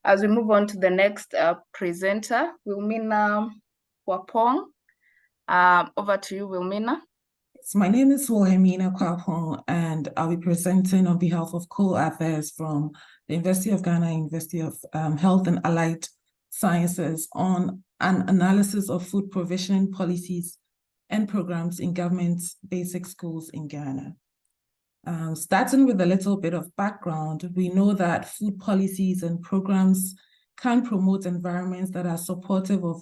As we move on to the next presenter, Wilmina Quarpong. Over to you, Wilmina. My name is Wilhelmina Quarpong, and I'll be presenting on behalf of co-authors from the University of Ghana, University of Health and Allied Sciences on an analysis of food provision policies and programs in government basic schools in Ghana. Starting with a little bit of background, we know that food policies and programs can promote environments that are supportive of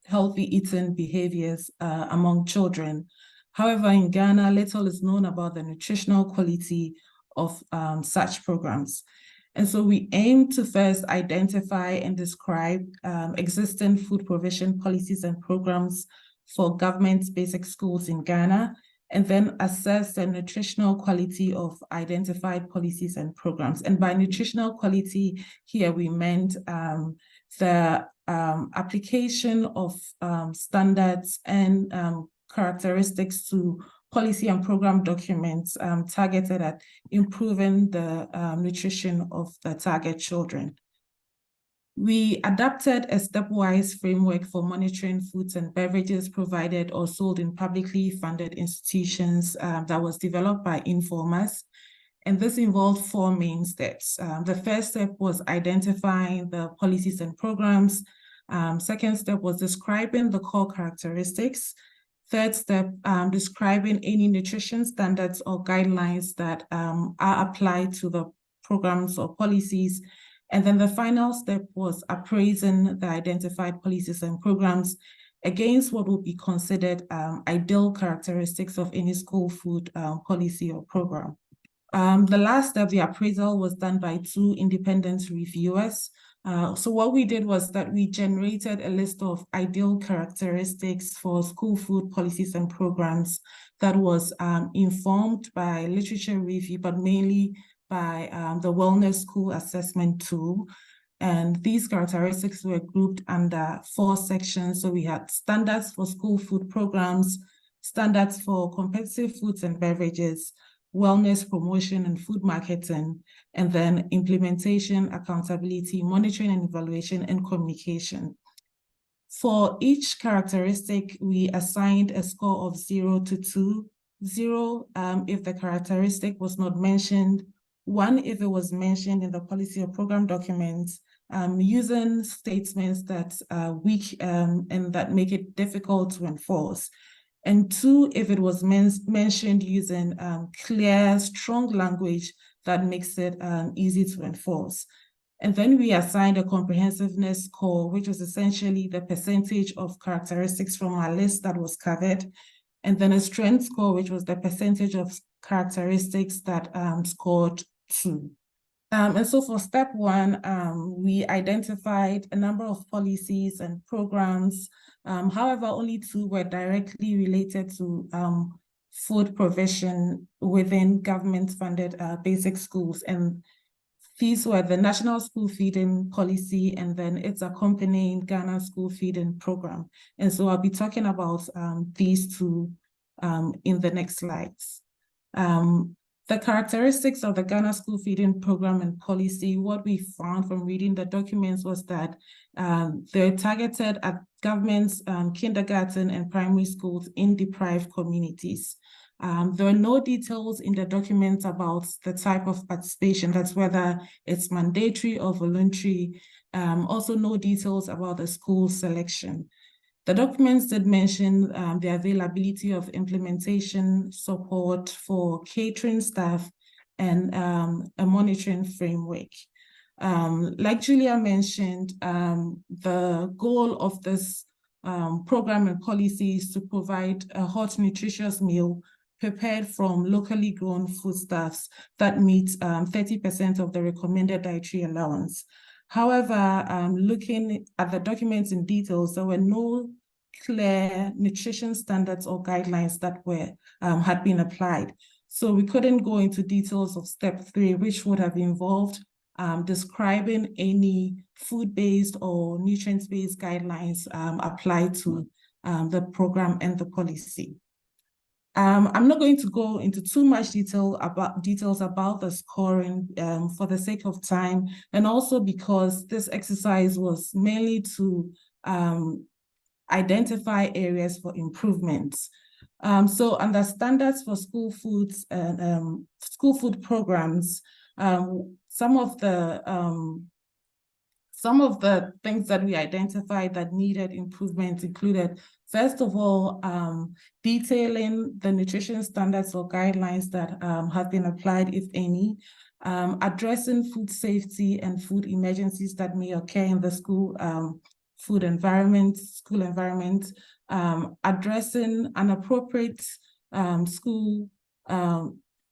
healthy eating behaviors among children. However, in Ghana, little is known about the nutritional quality of such programs. And so we aim to first identify and describe existing food provision policies and programs for government basic schools in Ghana, and then assess the nutritional quality of identified policies and programs. And by nutritional quality, here we meant the application of standards and characteristics to policy and program documents targeted at improving the nutrition of the target children. We adapted a stepwise framework for monitoring foods and beverages provided or sold in publicly funded institutions that was developed by informers. And this involved 4 main steps. The first step was identifying the policies and programs. Second step was describing the core characteristics. Third step, describing any nutrition standards or guidelines that are applied to the programs or policies. And then the final step was appraising the identified policies and programs against what would be considered ideal characteristics of any school food policy or program. The last step, the appraisal, was done by 2 independent reviewers. So what we did was that we generated a list of ideal characteristics for school food policies and programs that was informed by literature review, but mainly by the Wellness School Assessment Tool. And these characteristics were grouped under 4 sections. So we had standards for school food programs, standards for competitive foods and beverages, wellness promotion and food marketing, and then implementation, accountability, monitoring and evaluation, and communication. For each characteristic, we assigned a score of 0 to 2. 0 if the characteristic was not mentioned, 1 if it was mentioned in the policy or program documents, using statements that are weak and that make it difficult to enforce. And 2, if it was mentioned using clear, strong language that makes it easy to enforce. And then we assigned a comprehensiveness score, which was essentially the percentage of characteristics from our list that was covered. And then a strength score, which was the percentage of characteristics that scored 2. And so for step 1, we identified a number of policies and programs. However, only 2 were directly related to food provision within government-funded basic schools. And these were the National School Feeding Policy and then its accompanying Ghana School Feeding Program. And so I'll be talking about these 2 in the next slides. The characteristics of the Ghana School Feeding Program and policy, what we found from reading the documents was that they're targeted at government's kindergarten and primary schools in deprived communities. There are no details in the documents about the type of participation, that's whether it's mandatory or voluntary. Also no details about the school selection. The documents did mention the availability of implementation support for catering staff and a monitoring framework. Like Julia mentioned, the goal of this program and policy is to provide a hot, nutritious meal prepared from locally grown foodstuffs that meets 30% of the recommended dietary allowance. However, looking at the documents in details, there were no clear nutrition standards or guidelines that were had been applied. So we couldn't go into details of step 3, which would have involved describing any food-based or nutrient-based guidelines applied to the program and the policy. I'm not going to go into too much details about the scoring for the sake of time, and also because this exercise was mainly to identify areas for improvements. So under standards for school foods and school food programs, some of the things that we identified that needed improvement included, first of all, detailing the nutrition standards or guidelines that have been applied, if any, addressing food safety and food emergencies that may occur in the school school environment, addressing an appropriate school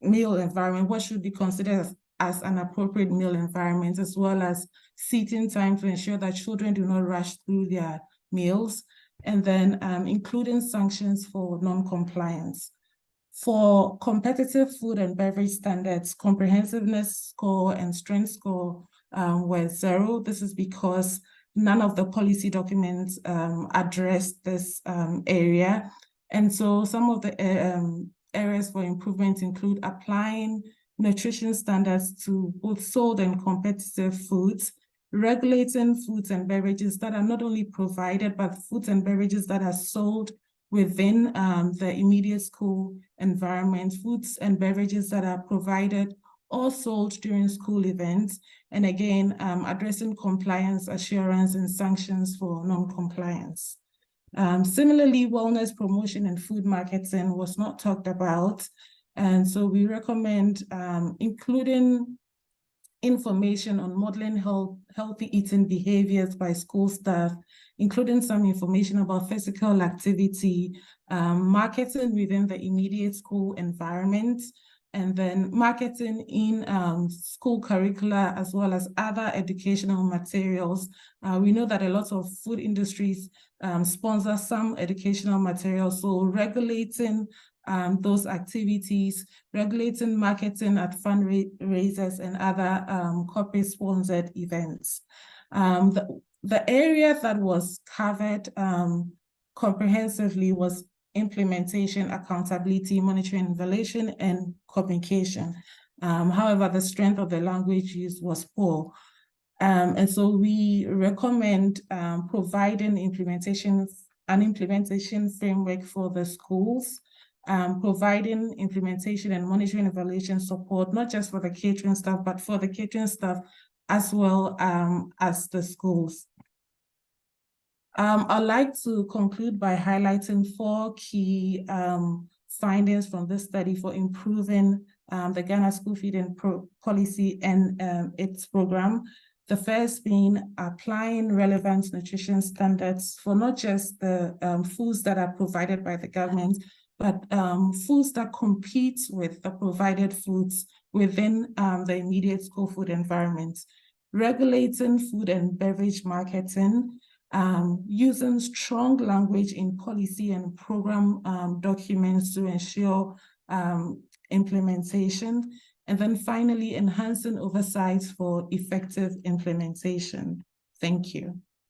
meal environment, what should be considered as an appropriate meal environment, as well as seating time to ensure that children do not rush through their meals, and then including sanctions for non-compliance. For competitive food and beverage standards, comprehensiveness score and strength score were 0. This is because none of the policy documents addressed this area. And so some of the areas for improvement include applying nutrition standards to both sold and competitive foods, regulating foods and beverages that are not only provided, but foods and beverages that are sold within the immediate school environment, foods and beverages that are provided or sold during school events, and again, addressing compliance assurance and sanctions for non-compliance. Similarly, wellness promotion and food marketing was not talked about. And so we recommend including information on modeling healthy eating behaviors by school staff, including some information about physical activity, marketing within the immediate school environment, and then marketing in school curricula, as well as other educational materials. We know that a lot of food industries sponsor some educational materials, so regulating those activities, regulating marketing at fundraisers and other corporate-sponsored events. The area that was covered comprehensively was implementation, accountability, monitoring, evaluation, and communication. However, the strength of the language used was poor. And so we recommend providing an implementation framework for the schools, providing implementation and monitoring evaluation support, not just for the catering staff, but for the catering staff as well as the schools. I'd like to conclude by highlighting 4 key findings from this study for improving the Ghana school feeding policy and its program. The first being applying relevant nutrition standards for not just the foods that are provided by the government, but foods that compete with the provided foods within the immediate school food environment. Regulating food and beverage marketing, using strong language in policy and program documents to ensure implementation, and then finally enhancing oversight for effective implementation. Thank you.